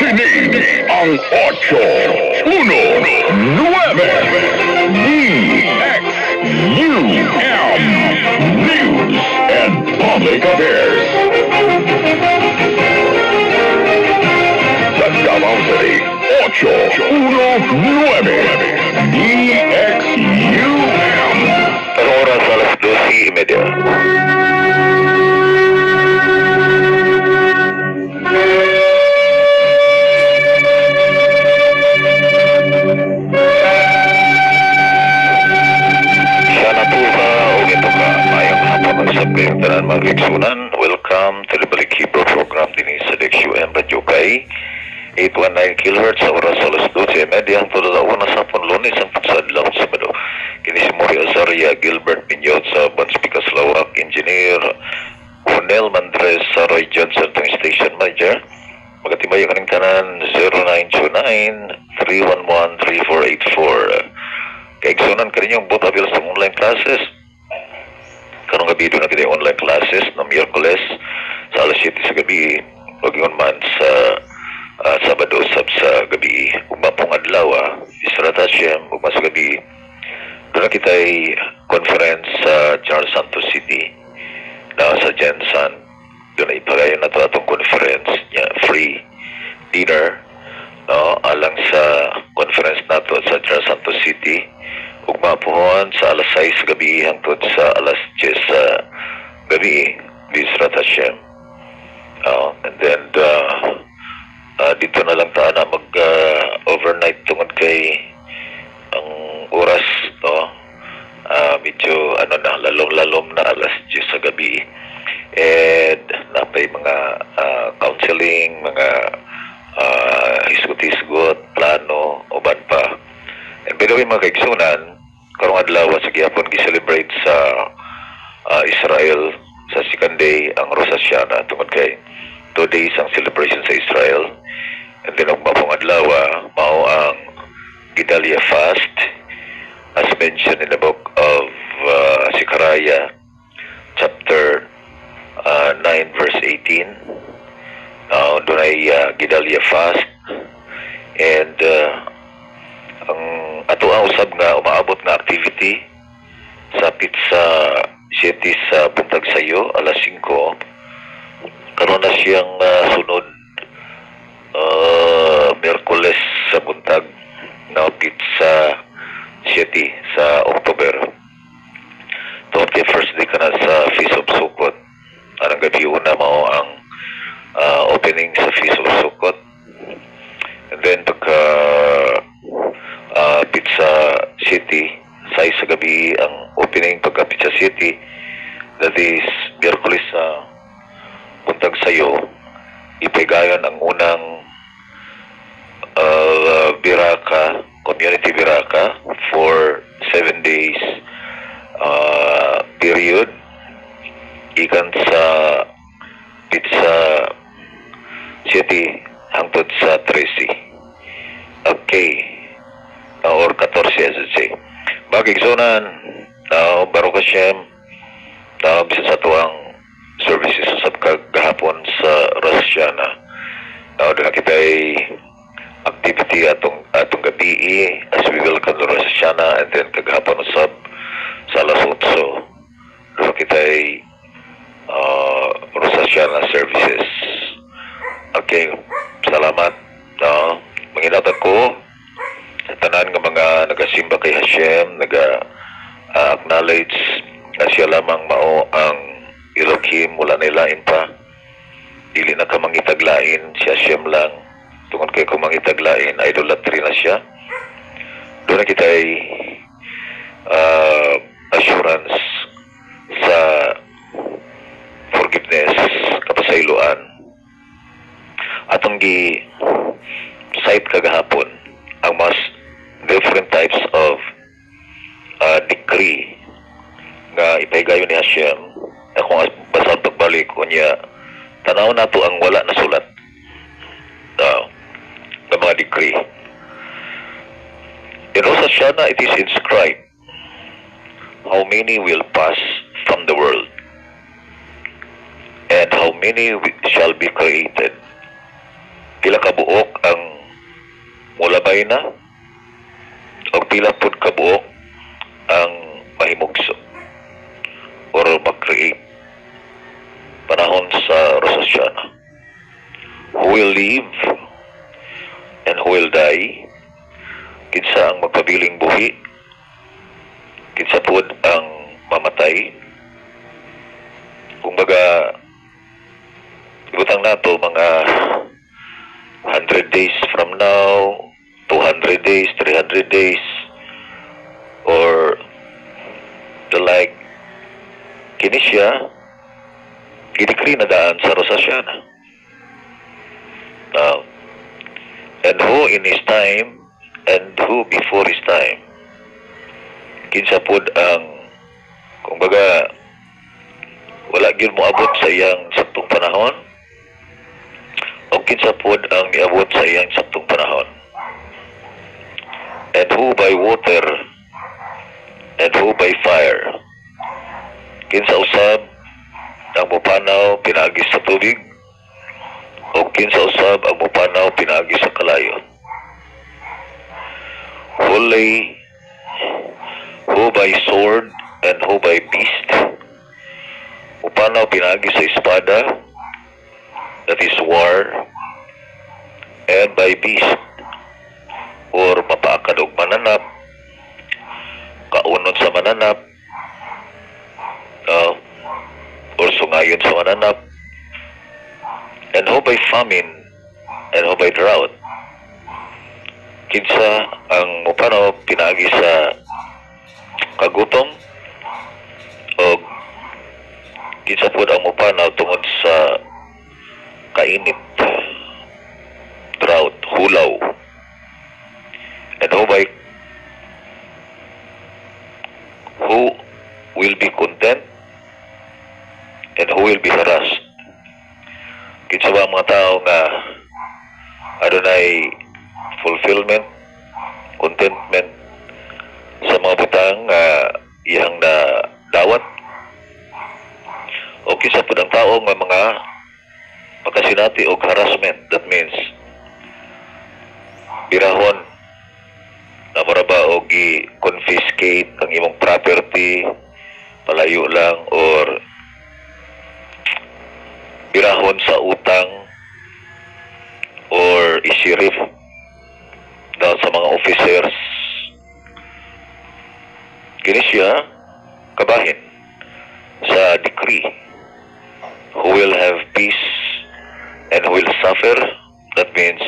Kini ang 819 DXUM News and Public Affairs. Sa Davao City, 819 DXUM. Ang oras alas 12:30. Siya na po ba o ito ka? Mayang hapon ang sableng tanan mga kaigsunan. Welcome to the Balikibo program din sa DXUM Radio Kay 819 kHz sa oras alas 12:30 hangtod sa una sa Lunes ang pagsadlaw sa Sabado. Kini si Mori Azaria Gilbert Pinyot sa Banspikas Lawak, Engineer Ronel Mandres sa Roy Johnson tong Station Manager. Magatibay kaning tanan 0929-311-3484. Kaigsunan kaninyong both available sa online classes. Karong gabi doon na kita online classes no Miyerkules sa alas 7 sa gabi. Huwag yun man sa Sabado sab sa gabi. Umapong adlaw, Israel Hashem, ugma sa gabi. Doon na kita ay conference sa Charles Santos City na sa Jensen. Doon na ipagayon na ito atong conference niya, free dinner no, alang sa conference na ito sa Charles Santos City. Ugma pohon sa alas 6 sa gabi hangtod sa alas 10 sa gabi. Israel Hashem. And then dito na lang tayo na mag-overnight tungod kay ang oras no medyo lalom-lalom na alas 10 sa gabi and napay mga counseling, mga hisgot-hisgot, plano, uban pa. And by the way mga kaigsunan, karong adlaw sa gihapon gi-celebrate sa Israel sa second day ang Rosh Hashanah tungod kay 2 days ang celebration sa Israel. And then ang mapong adlaw, mao ang Gedalia fast as mentioned in the book of Zechariah chapter 9 verse 18. Doon ay Gedalia fast and ang ato ang usab nga umaabot na activity sa pizza 7 sa buntag sayo alas 5 karon na siyang sunod Miyerkules sa buntag na pizza 7 sa October 21st day ka na sa Feast of Sukkot. Anong gabi una mao ang opening sa Feast of Sukkot and then pagka pizza city sa isa gabi ang opening pagka pizza city, that is Miyerkules sa buntag sayo ipigayon ang unang Biraka, community Biraka for 7 days period ikan sa pizza city hangtod sa 13 okay or 14 as I say magigsunan na Baruch Hashem na bisa sa tuang services sa kagahapon sa Rosh Hashanah na doon kita ay activity atong gabi as we welcome the Rosh Hashanah and then kagahapon usab sa alas 8 doon kita ay Rosh Hashanah services. Okay, salamat. Manginat ako sa tanan nga mga nagasimba kay Hashem, acknowledge na siya lamang mao ang Elohim, wala nilain pa. Dili na ka mangitaglain, siya Hashem lang. Tungod kay kung mangitaglain, idolatry na siya. Doon na kita ay assurance sa forgiveness, kapasayloan. Atong gi-cite kagahapon ang mas different types of decree nga ipaigayon ni Hashem na kung basang pagbalik kunya tanaw na to ang wala na sulat ng mga decree. In Rosh Hashanah it is inscribed how many will pass from the world and how many shall be created. Pila ka kabuok ang mulabay na o pila pod kabuok ang mahimugso or mag-create panahon sa Rosasyana. Who will live and who will die? Kinsa ang magpabiling buhi? Kinsa pod ang mamatay? Kung baga, ibutang nato mga 100 days from now, 200 days, 300 days, or the like, kini siya, gidikri na daan sa Rosasyana. Now, and who in his time, and who before his time, kinsa pod ang, kung baga, wala gyud moabot sa iyang saktong panahon, o kinsa pod ang miabot sa iyang saktong panahon. And who by water, and who by fire, kinsa usab ang mupanaw pinaagi sa tubig, o kinsa usab ang mupanaw pinaagi sa kalayo. Who by sword, and who by beast, mupanaw pinaagi sa espada, that is war, and by beast, or mapaakad og mananap, kaunon sa mananap, or sungayon sa mananap, and who by famine, and who by drought, kinsa ang mupanaw pinaagi sa kagutom, o kinsa pod ang mupanaw tungod sa kainit, drought, hulaw, and who will be content, and who will be harassed. Kinsa ba ang mga tao nga adunay fulfillment, contentment sa mga butang nga iyang na dawat, o kinsa pod ang tao nga mga makasinati og harassment, that means birahon na maraba og i-confiscate ang imong property, palayo lang, or birahon sa utang, or isirif daw sa mga officers. Kini siya kabahin sa decree. Who will have peace and who will suffer, that means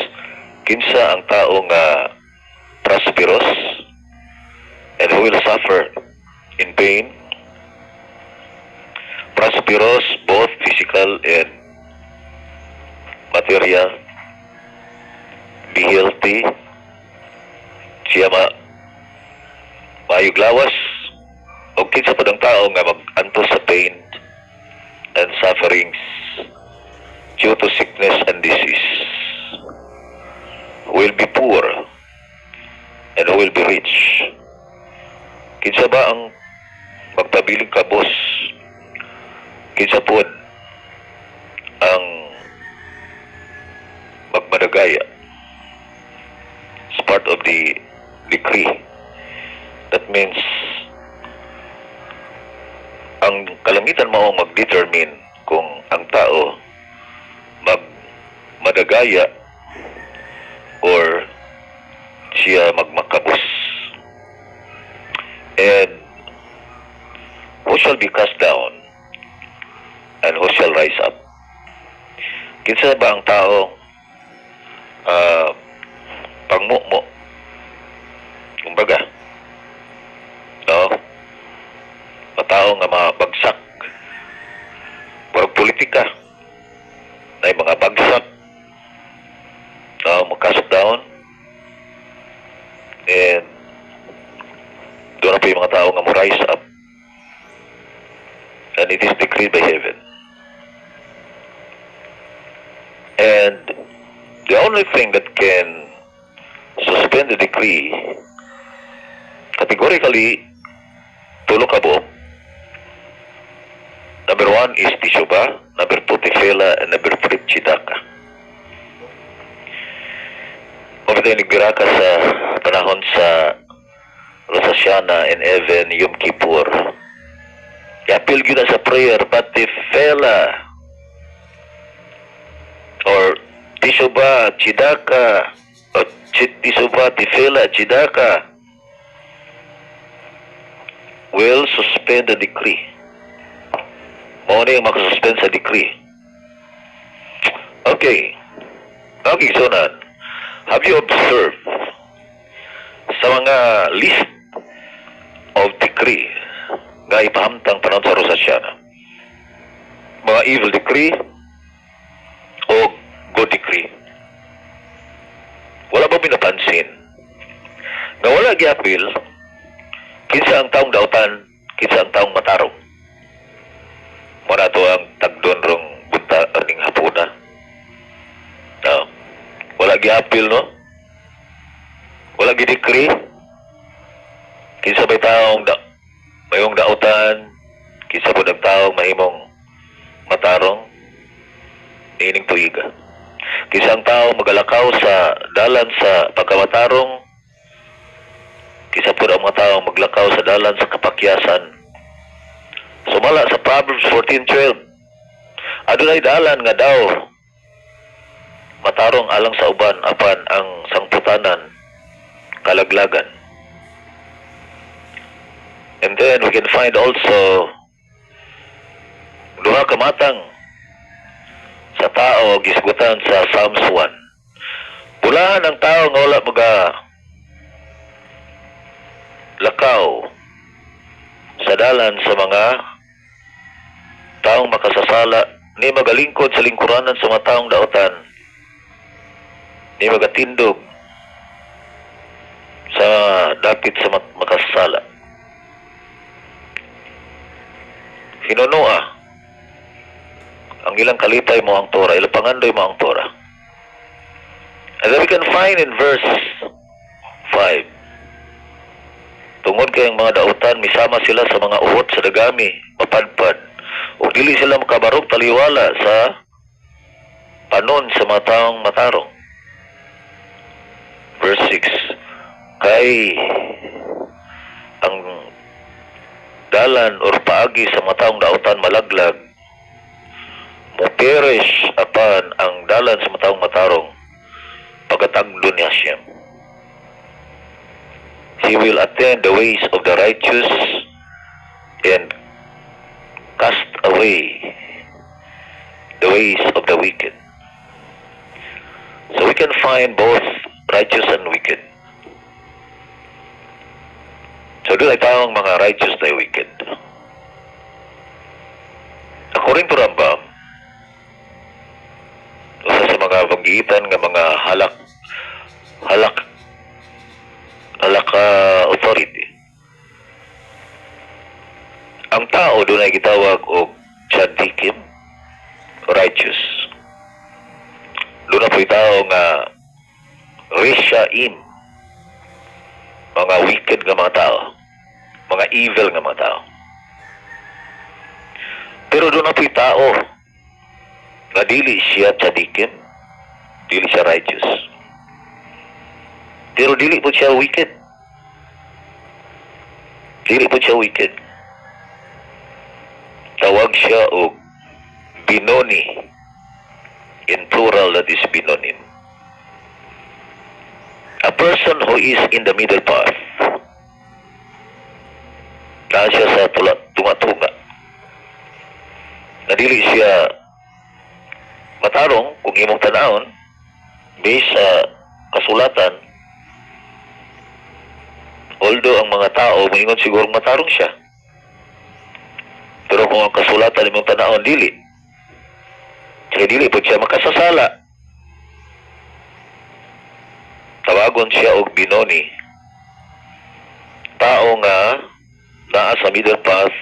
kinsa ang tao nga prosperous and who will suffer in pain. Prosperous, both physical and material. Be healthy. Siya maayog lawas. O kinsa pa ang tao nga mag-anto sa pain and sufferings due to sickness and disease. Who will be poor and who will be rich. Kinsa ba ang magpabiling kabos? Kinsa pod ang magmadagaya? It's part of the decree. That means ang kalangitan mao mag-determine kung ang tao magmadagaya or siya magmakabos. And who shall be cast down and who shall rise up? Kinsa ba ang tao pangmumo, kumbaga, no? Matao nga mga bagsak, politika na yung mga bagsak, mag-cast down, and doon na po yung mga tao nga mo rise up, and it is decreed by heaven. And the only thing that can suspend the decree categorically, tulo ka buok. Number 1 is Tishoba, number 2 Tifela, and number 3 Chidaka. tayo nagbira ka sa panahon sa Rosh Hashanah and even Yom Kippur. Yapil yun na sa prayer, but Tifela or Teshuvah Tzedakah or Teshuvah Tifela Tzedakah will suspend the decree. Mao na yung makasuspend sa decree. Okay. Okay, Sonan. Have you observed sa mga list of decree nga ipahamtang panahon sa Rosh Hashanah? Mga evil decree o good decree? Wala ba pinapansin? Nga wala giapil, kinsa ang taong dautan, kinsa ang taong matarong. Muna to ang tagdon rong bunta aning hapuna. No. Wala giapil, no? Wala gi-decree. Kinsa may taong mayong dautan, kinsa po nagtaong mahimong matarong, niining tuiga. Kinsa ang taong magalakaw sa dalan sa pagkamatarong, kinsa po ang mga taong maglakaw sa dalan sa kapakyasan. Sumala sa Proverbs 14:12, adunay dalan nga daw matarong alang sa uban apan ang sangputanan kalaglagan. And then we can find also duha ka matang sa tao gisgutan sa Psalms 1. Bulahan ang tao nga wala maga lakaw sa dalan sa mga taong makasasala, ni magalingkod sa lingkuranan sa mga taong dautan, ni magatindog sa dapit sa makasasala. Hinunua ang ilang kalipay mo ang Torah, ilang pangandoy mo ang Torah. And then we can find in verse 5, tungod kayong mga dautan, misama sila sa mga uhot sa dagami, mapadpad, o dili sila makabarog taliwala sa panon sa mga taong matarong. Verse 6, kay ang dalan or paagi sa mga taong dautan malaglag, mo perish apan ang dalan sa mga taong matarong pagkatagdo ni Hashem. He will attend the ways of the righteous and cast away the ways of the wicked. So we can find both righteous and wicked. So doon ay taong mga righteous na wicked. According to Rambam, usa sa mga banggitan nga mga halak authority, ang tao doon ay gitawag og tzadikim, righteous. Doon na po tao nga rishaim, mga wicked nga mga tao, mga evil nga mga tao. Pero doon na po tao nga dili siya tzadikim, dili siya righteous, pero dili po siya wicked. Dili po siya wicked. Tawag siya o binoni. In plural, that is binonim. A person who is in the middle path. Kaya siya sa tunga-tunga. Nadili siya matarong kung imong tanawon based sa kasulatan. Although ang mga tao moingon siguro matarong siya, pero kung ang kasulatan imong tanawon dili, kaya dili po siya makasasala, tawagon siya og binoni, tao nga naa sa middle path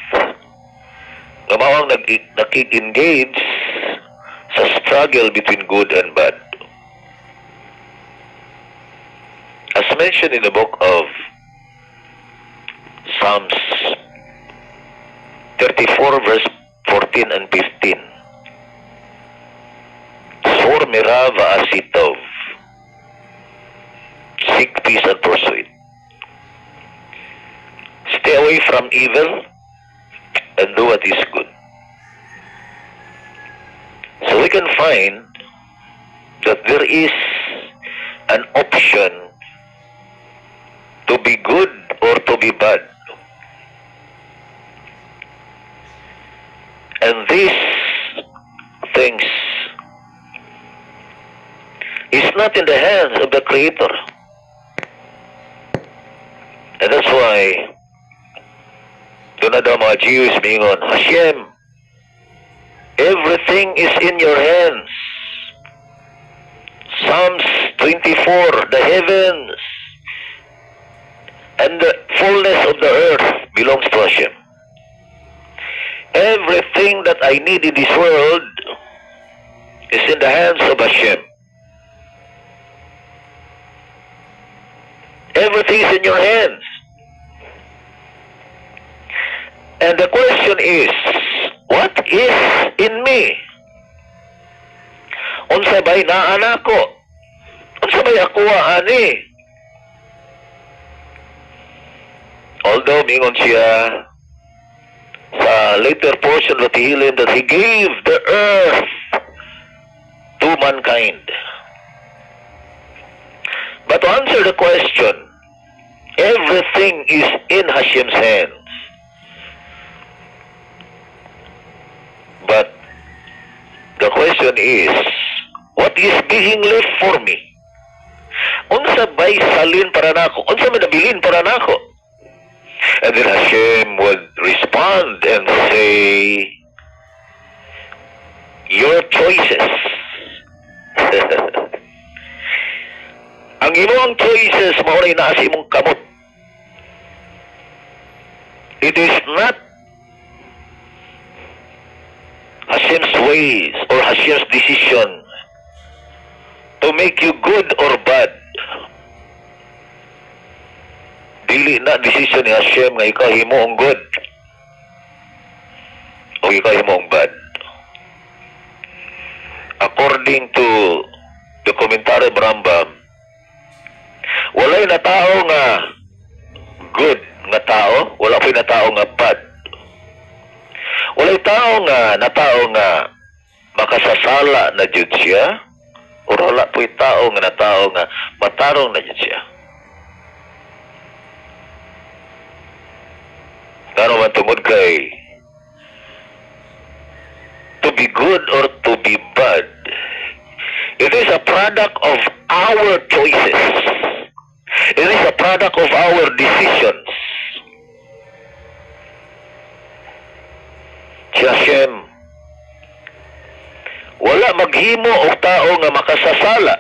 nga mao ang nakik-engage sa struggle between good and bad. As mentioned in the book of Psalms 34 verse 14 and 15. Sor mirav asitov. away from evil and do what is good. So we can find that there is an option to be good or to be bad. And these things is not in the hands of the Creator. And that's why doon na daw mga Jews mingon, Hashem, everything is in your hands. Psalms 24, the heavens and the fullness of the earth belongs to Hashem. Everything that I need in this world is in the hands of Hashem. Everything is in your hands. And the question is, what is in me? Unsa bay naa nako? Unsa bay ako ani? Although mingon siya sa later portion of the Tehillim that He gave the earth to mankind. But to answer the question, everything is in Hashem's hands. But the question is, what is being left for me? Unsa bay salin para nako? Unsa man nabilin para nako? And then Hashem would respond and say, your choices. Ang imong choices mao'y naa sa imong kamot. It is not Hashem's ways or Hashem's decision to make you good or bad. Dili na decision ni Hashem nga ikaw himo ang good o ikaw himo ang bad. According to the commentary of Rambam, walay na tao nga good nga tao, wala pa na tao nga bad. Walay tao nga na tao nga makasasala na jud siya, o wala po'y tao nga na tao nga matarong na jud siya. Ano man tungod kay to be good or to be bad, it is a product of our choices. It is a product of our decisions. Si Hashem, wala maghimo og tao nga makasasala.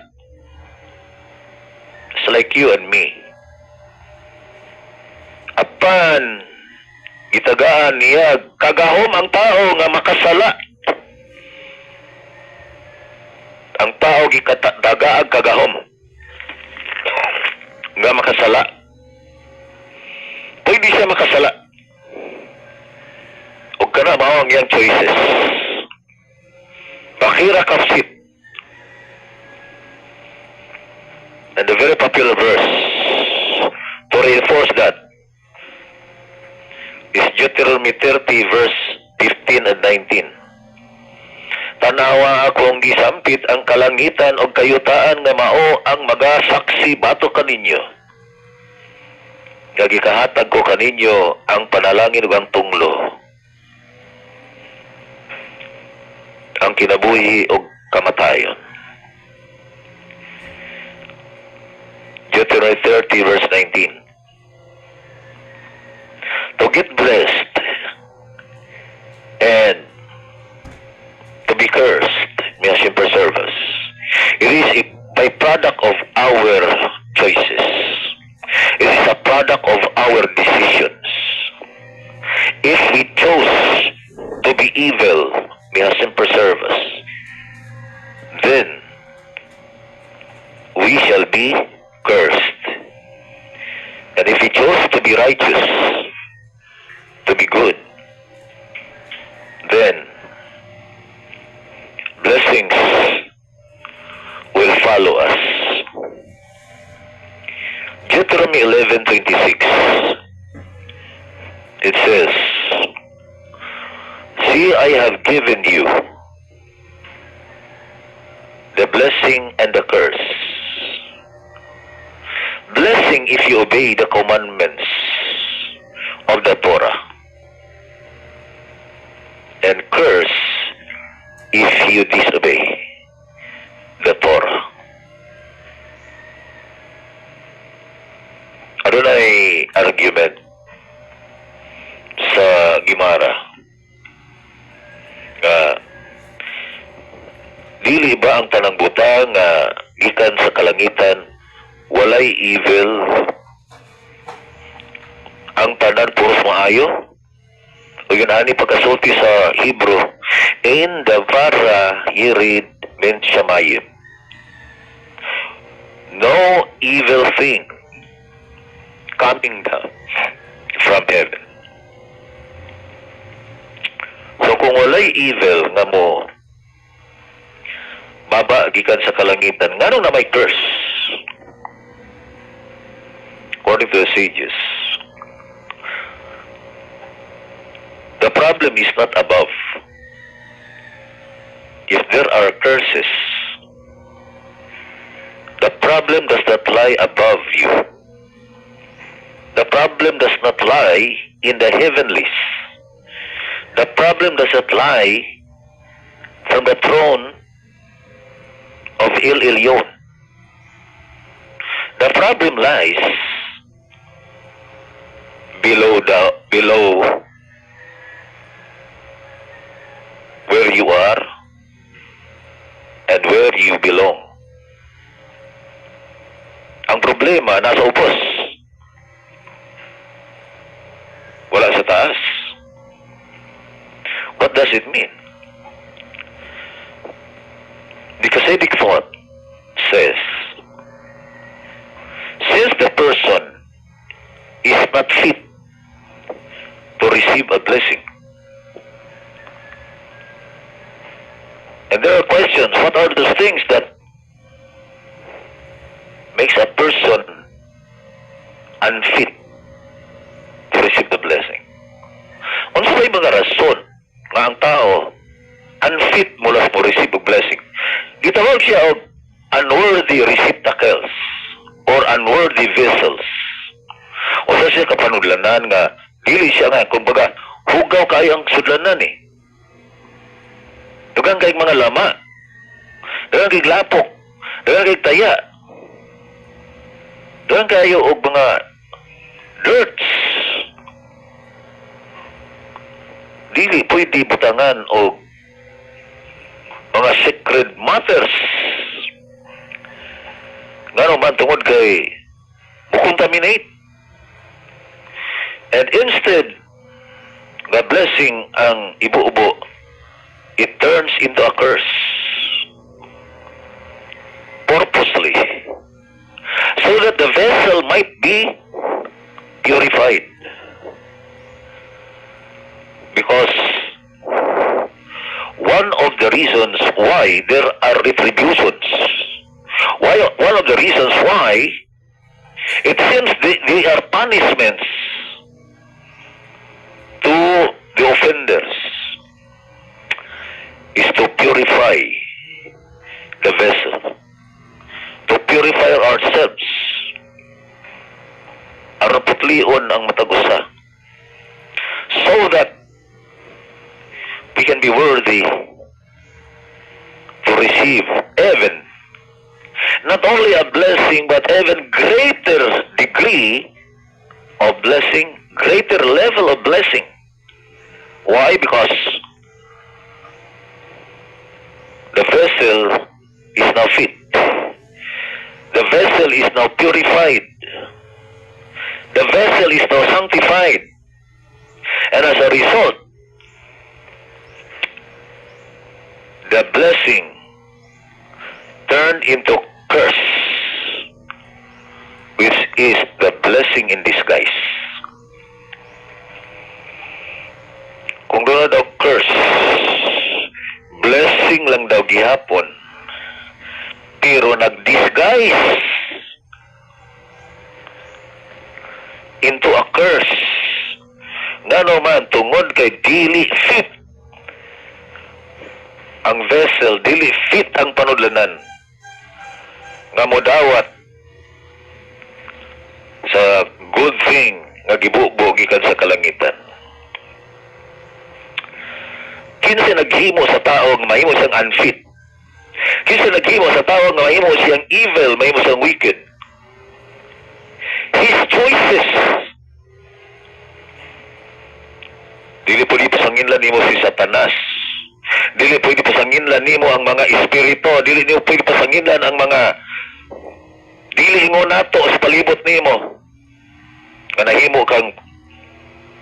It's like you and me. Apan gitagaan niya kagahom ang tao nga makasala. Ang tao gikatagaag kagahom nga makasala. Pwede siya makasala. O kana mao ang iyang choices. Bakira Kafsit. And the very popular verse to reinforce that is Deuteronomy 30 verse 15 and 19. Tanawa akong gisampit ang kalangitan o kayutaan nga mao ang magasaksi bato kaninyo. Gagikahatag ko kaninyo ang panalangin ug ang tunglo. Ang kinabuhi o kamatayon. Deuteronomy 30 verse 19. To get blessed and to be cursed, may Hashem preserve us. It is a byproduct of our choices. It is a product of our decisions. If we chose to be evil, may Hashem preserve us, then we shall be cursed. And if we chose to be righteous, to be good, then blessings will follow us. Deuteronomy 11:26. It says, "See, I have given you the blessing and the curse. Blessing if you obey the commandments of the Torah, and curse if you disobey the Torah." Ano na argument sa Gimara? Dili ba ang tanang butang nga gikan sa kalangitan walay evil, ang tanan puros maayo? O yun ani pagkasulti sa Hebrew, in davara yirid min shamayim, no evil thing coming down from heaven. So kung walay evil nga mo baba gikan sa kalangitan, ngano na may curse? According to the sages, the problem is not above. If there are curses, the problem does not lie above you. The problem does not lie in the heavenlies. The problem does not lie from the throne of El Elyon. The problem lies below where you are and where you belong. Ang problema nasa upos, wala sa taas. What does it mean? The Hasidic thought says, since the person is not fit to receive a blessing, and there are questions, what are those things that makes a person unfit to receive the blessing? Unsa may mga rason nga ang tao unfit mula mo receive a blessing? Gitawag siya og unworthy receptacles or unworthy vessels. O sa siya kapanudlanan nga dili siya nga kumbaga hugaw kayo ang sudlanan eh. Dugang kayong mga lama, dugang kayong lapok, dugang kayong taya, dugang kayo og mga dirts. Dili pwede butangan og mga sacred matters. Ngano man tungod kay mukontaminate. And instead the blessing ang ibu-ubo, it turns into a curse purposely, so that the vessel might be purified. Because one of the reasons why there are retributions, one of the reasons why it seems they are punishments to the offenders, is to purify the vessel, to purify ourselves, araputlion ang matagusa, so that we can be worthy to receive even not only a blessing but even greater degree of blessing, greater level of blessing. Why? Because the vessel is now fit. The vessel is now purified. The vessel is now sanctified. And as a result, the blessing turned into curse, which is the blessing in disguise. Kung doon na daw curse, blessing lang daw gihapon, pero nag-disguise into a curse Ngano man tungod kay dili fit ang vessel, dili fit ang panudlanan nga modawat sa good thing nga gibubo gikan sa kalangitan. Kinsa naghimo sa tao nga mahimo siyang unfit? Kinsa naghimo sa tao nga mahimo siyang evil, mahimo siyang wicked? His choices. Dili pwede pasanginlan nimo si Satanas. Dili pwede pasanginlan nimo ang mga espiritu. Dili nimo pwede pasanginlan ang mga dili ingon nato sa palibot nimo. Nga nahimo kang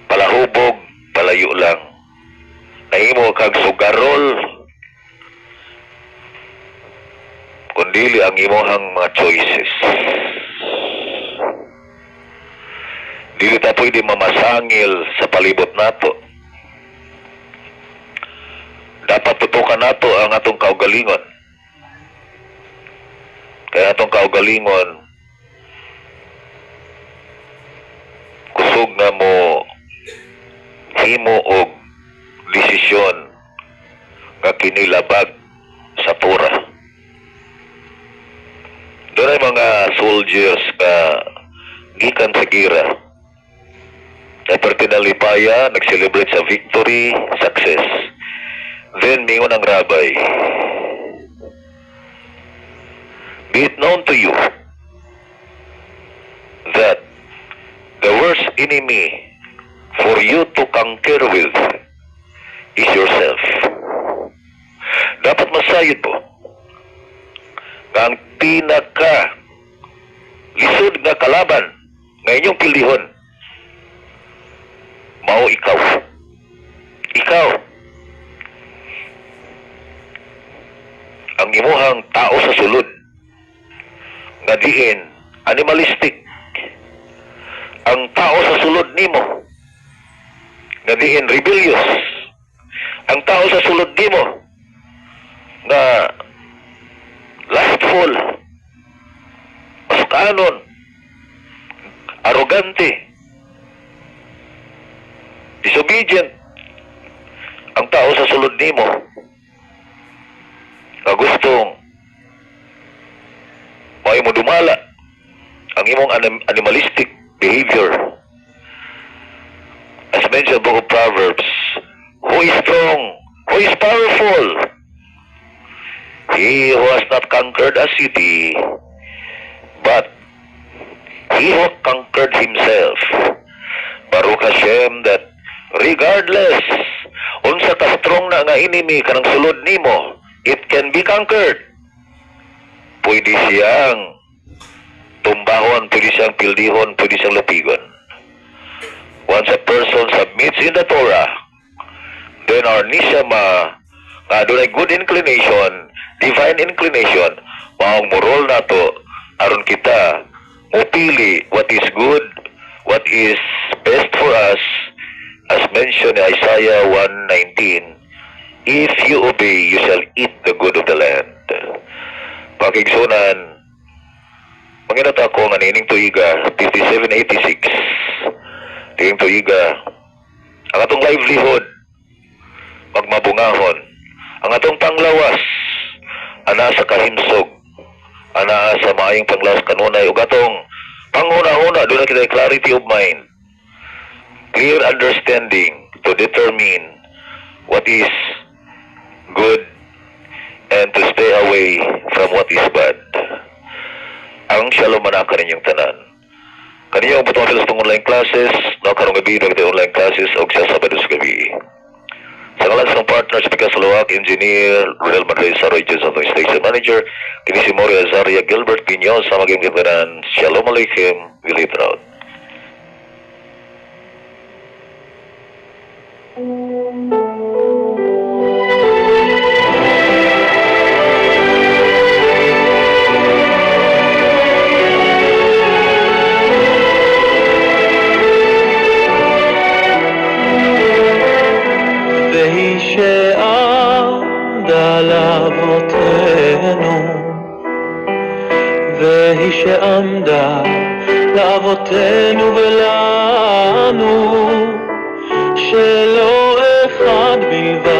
palahubog, palayo lang. Nahimo kang sugarol. Kundili ang imong mga choices. Dili ta pwede mamasangil sa palibot nato. Dapat tutukan nato ang atong kaugalingon. Kaya atong kaugalingon kusog na mo himo og desisyon nga kinilabag sa tura. Doon ay mga soldiers nga gikan sa gira. Ay pertinalipaya, nag-celebrate sa victory, success. Then, mingon ang rabay. Be it known to you that the worst enemy for you to conquer with is yourself. Dapat masayod po nga ang pinaka lisod nga kalaban nga inyong pilihon mao ikaw. Ikaw ang imuhang tao sa sulod nga diin animalistic. Ang tao sa sulod nimo nga diin rebellious. Ang tao sa sulod nimo nga lustful, masukanon, arrogante, disobedient. Ang tao sa sulod nimo nga gustong may mo dumala ang imong animalistic behavior. As mentioned in the book of Proverbs, who is strong, who is powerful? He who has not conquered a city, but he who conquered himself. Baruch Hashem that regardless unsa ka strong na nga enemy kanang sulod nimo, it can be conquered. Pwede siyang tumbahon, pwede siyang pildihon, pwede siyang lapigon. Once a person submits in the Torah, then our nishama nga dunay good inclination, divine inclination, maong moral nato aron kita mupili what is good, what is best for us, as mentioned in Isaiah 1:19. If you obey, you shall eat the good of the land. Pakigsunan, manginat ako nga nining tuiga 5786. Tingin tuiga ang atong livelihood magmabungahon, ang atong panglawas ana sa kahimsog, ana sa maayong panglawas kanunay, ug atong panguna-una doon na kita clarity of mind, clear understanding to determine what is good and to stay away from what is bad. Ang shalom manaka ninyong tanan. Kaninyong butong sila sa online classes, no, karong gabi na kita online classes, o siya Sabado sa gabi. Sa ngalan sa partners, Pikas Luwak, Engineer, Rodel Madrid, Saroy Johnson, Station Manager, kini si Moria Azaria, Gilbert Pinyo, sa maging kitanan, Shalom Aleichem, Willie Trout. והיא שעמדה לאבותינו ולנו אחד בלבד.